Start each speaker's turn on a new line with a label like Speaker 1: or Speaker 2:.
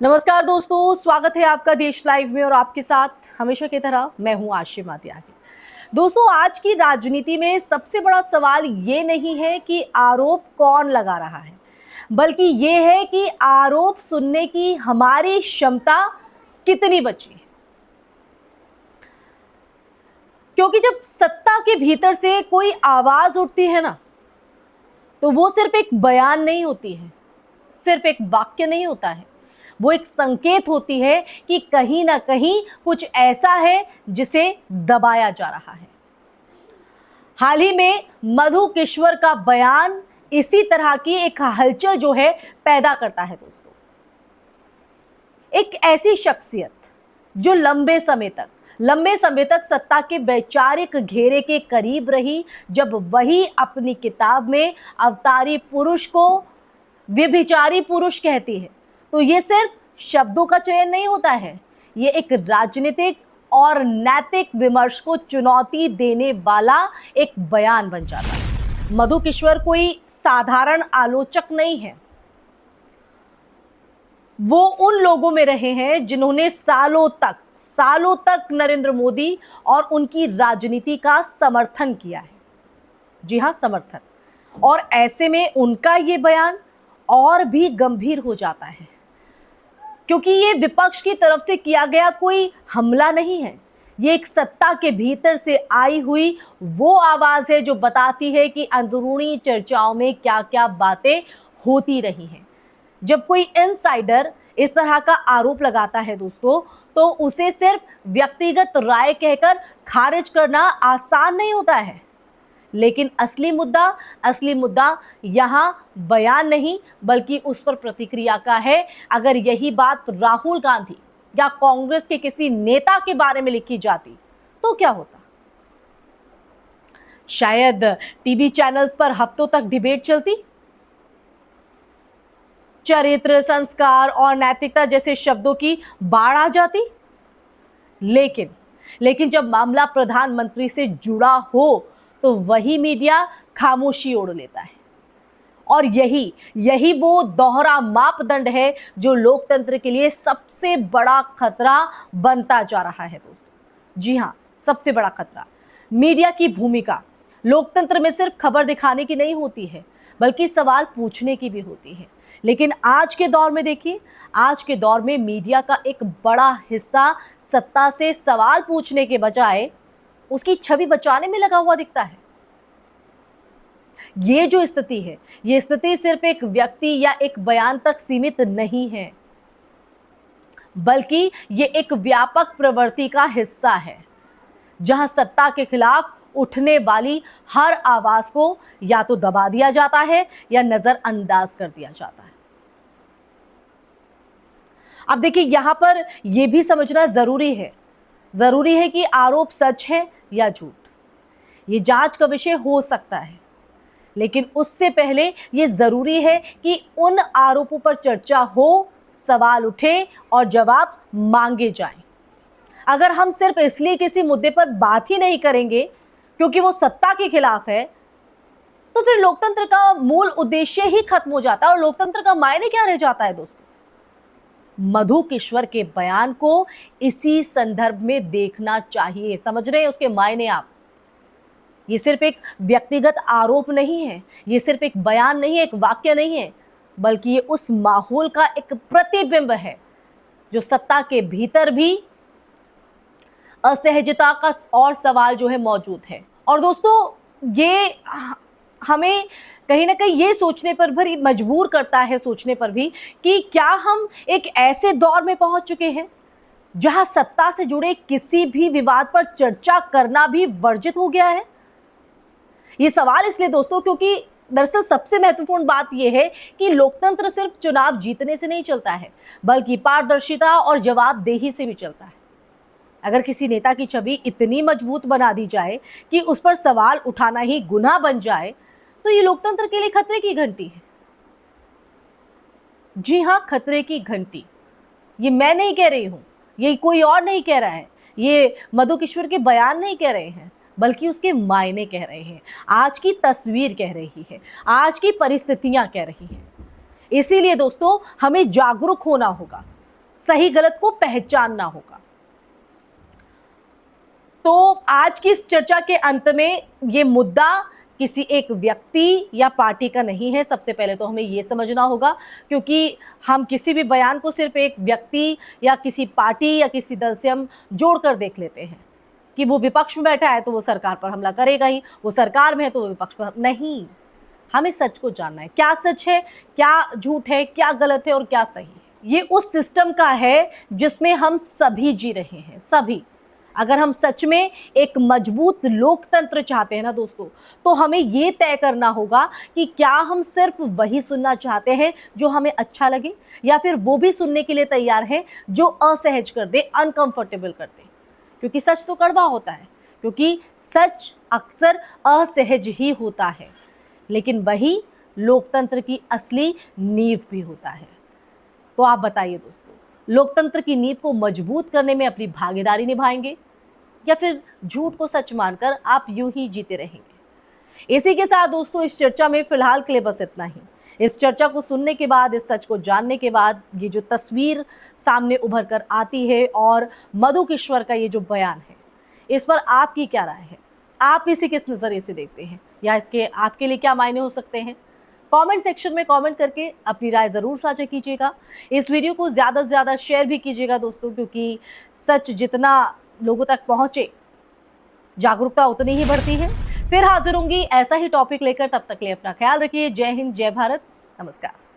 Speaker 1: नमस्कार दोस्तों, स्वागत है आपका देश लाइव में और आपके साथ हमेशा की तरह मैं हूं आशिमा त्यागी। दोस्तों, आज की राजनीति में सबसे बड़ा सवाल ये नहीं है कि आरोप कौन लगा रहा है, बल्कि ये है कि आरोप सुनने की हमारी क्षमता कितनी बची है। क्योंकि जब सत्ता के भीतर से कोई आवाज उठती है ना, तो वो सिर्फ एक बयान नहीं होती है, सिर्फ एक वाक्य नहीं होता है, वो एक संकेत होती है कि कहीं ना कहीं कुछ ऐसा है जिसे दबाया जा रहा है। हाल ही में मधु किश्वर का बयान इसी तरह की एक हलचल जो है पैदा करता है। दोस्तों, एक ऐसी शख्सियत जो लंबे समय तक सत्ता के वैचारिक घेरे के करीब रही, जब वही अपनी किताब में अवतारी पुरुष को व्यभिचारी पुरुष कहती है, तो ये सिर्फ शब्दों का चयन नहीं होता है, ये एक राजनीतिक और नैतिक विमर्श को चुनौती देने वाला एक बयान बन जाता है। मधु किश्वर कोई साधारण आलोचक नहीं है, वो उन लोगों में रहे हैं जिन्होंने सालों तक नरेंद्र मोदी और उनकी राजनीति का समर्थन किया है। जी हां, समर्थन। और ऐसे में उनका ये बयान और भी गंभीर हो जाता है, क्योंकि ये विपक्ष की तरफ से किया गया कोई हमला नहीं है, ये एक सत्ता के भीतर से आई हुई वो आवाज है जो बताती है कि अंदरूनी चर्चाओं में क्या क्या बातें होती रही हैं। जब कोई इनसाइडर इस तरह का आरोप लगाता है दोस्तों, तो उसे सिर्फ व्यक्तिगत राय कहकर खारिज करना आसान नहीं होता है, लेकिन असली मुद्दा यहाँ बयान नहीं बल्कि उस पर प्रतिक्रिया का है। अगर यही बात राहुल गांधी या कांग्रेस के किसी नेता के बारे में लिखी जाती तो क्या होता? शायद टीवी चैनल्स पर हफ्तों तक डिबेट चलती, चरित्र, संस्कार और नैतिकता जैसे शब्दों की बाढ़ आ जाती। लेकिन जब मामला प्रधानमंत्री से जुड़ा हो तो वही मीडिया खामोशी ओढ़ लेता है। और यही वो दोहरा मापदंड है जो लोकतंत्र के लिए सबसे बड़ा खतरा बनता जा रहा है दोस्तों। जी हां, सबसे बड़ा खतरा। मीडिया की भूमिका लोकतंत्र में सिर्फ खबर दिखाने की नहीं होती है, बल्कि सवाल पूछने की भी होती है। लेकिन आज के दौर में देखिए, आज के दौर में मीडिया का एक बड़ा हिस्सा सत्ता से सवाल पूछने के बजाय उसकी छवि बचाने में लगा हुआ दिखता है। ये जो स्थिति है, ये स्थिति सिर्फ एक व्यक्ति या एक बयान तक सीमित नहीं है, बल्कि ये एक व्यापक प्रवृत्ति का हिस्सा है, जहां सत्ता के खिलाफ उठने वाली हर आवाज को या तो दबा दिया जाता है या नजरअंदाज कर दिया जाता है। अब देखिए, यहां पर यह भी समझना जरूरी है कि आरोप सच है या झूठ। ये जांच का विषय हो सकता है, लेकिन उससे पहले ये जरूरी है कि उन आरोपों पर चर्चा हो, सवाल उठे और जवाब मांगे जाएं। अगर हम सिर्फ इसलिए किसी मुद्दे पर बात ही नहीं करेंगे क्योंकि वो सत्ता के खिलाफ है, तो फिर लोकतंत्र का मूल उद्देश्य ही खत्म हो जाता है और लोकतंत्र का मायने क्या रह जाता है दोस्तों। मधु किश्वर के बयान को इसी संदर्भ में देखना चाहिए। समझ रहे हैं उसके मायने आप? ये सिर्फ एक व्यक्तिगत आरोप नहीं है, ये सिर्फ एक बयान नहीं है, एक वाक्य नहीं है, बल्कि ये उस माहौल का एक प्रतिबिंब है जो सत्ता के भीतर भी असहजता का और सवाल जो है मौजूद है। और दोस्तों, ये हमें कहीं ना कहीं ये सोचने पर भी मजबूर करता है, सोचने पर भी, कि क्या हम एक ऐसे दौर में पहुंच चुके हैं जहां सत्ता से जुड़े किसी भी विवाद पर चर्चा करना भी वर्जित हो गया है। ये सवाल इसलिए दोस्तों क्योंकि दरअसल सबसे महत्वपूर्ण बात यह है कि लोकतंत्र सिर्फ चुनाव जीतने से नहीं चलता है, बल्कि पारदर्शिता और जवाबदेही से भी चलता है। अगर किसी नेता की छवि इतनी मजबूत बना दी जाए कि उस पर सवाल उठाना ही गुनाह बन जाए, तो ये लोकतंत्र के लिए खतरे की घंटी है। जी हां, खतरे की घंटी। ये मैं नहीं कह रही हूं, ये कोई और नहीं कह रहा है, ये मधु किश्वर के बयान नहीं कह रहे हैं, बल्कि उसके मायने कह रहे हैं, आज की तस्वीर कह रही है, आज की परिस्थितियां कह रही हैं। इसीलिए दोस्तों, हमें जागरूक होना होगा, सही गलत को पहचानना होगा। तो आज की इस चर्चा के अंत में ये मुद्दा किसी एक व्यक्ति या पार्टी का नहीं है, सबसे पहले तो हमें ये समझना होगा, क्योंकि हम किसी भी बयान को सिर्फ एक व्यक्ति या किसी पार्टी या किसी दल से हम जोड़कर देख लेते हैं कि वो विपक्ष में बैठा है तो वो सरकार पर हमला करेगा ही, वो सरकार में है तो वो विपक्ष पर नहीं। हमें सच को जानना है, क्या सच है, क्या झूठ है, क्या गलत है और क्या सही है। ये उस सिस्टम का है जिसमें हम सभी जी रहे हैं, सभी। अगर हम सच में एक मजबूत लोकतंत्र चाहते हैं ना दोस्तों, तो हमें ये तय करना होगा कि क्या हम सिर्फ वही सुनना चाहते हैं जो हमें अच्छा लगे, या फिर वो भी सुनने के लिए तैयार हैं जो असहज कर दे, अनकंफर्टेबल कर दे। क्योंकि सच तो कड़वा होता है, क्योंकि सच अक्सर असहज ही होता है, लेकिन वही लोकतंत्र की असली नींव भी होता है। तो आप बताइए दोस्तों, लोकतंत्र की नींव को मजबूत करने में अपनी भागीदारी निभाएंगे या फिर झूठ को सच मानकर आप यूं ही जीते रहेंगे। इसी के साथ दोस्तों इस चर्चा में फिलहाल के लिए बस इतना ही। इस चर्चा को सुनने के बाद, इस सच को जानने के बाद, ये जो तस्वीर सामने उभर कर आती है और मधु किश्वर का ये जो बयान है, इस पर आपकी क्या राय है? आप इसे किस नज़रिए से देखते हैं, या इसके आपके लिए क्या मायने हो सकते हैं? कमेंट सेक्शन में कमेंट करके अपनी राय ज़रूर साझा कीजिएगा। इस वीडियो को ज़्यादा से ज़्यादा शेयर भी कीजिएगा दोस्तों, क्योंकि सच जितना लोगों तक पहुँचे, जागरूकता उतनी ही बढ़ती है। फिर हाजिर होंगी ऐसा ही टॉपिक लेकर, तब तक के लिए अपना ख्याल रखिए। जय हिंद, जय भारत, नमस्कार।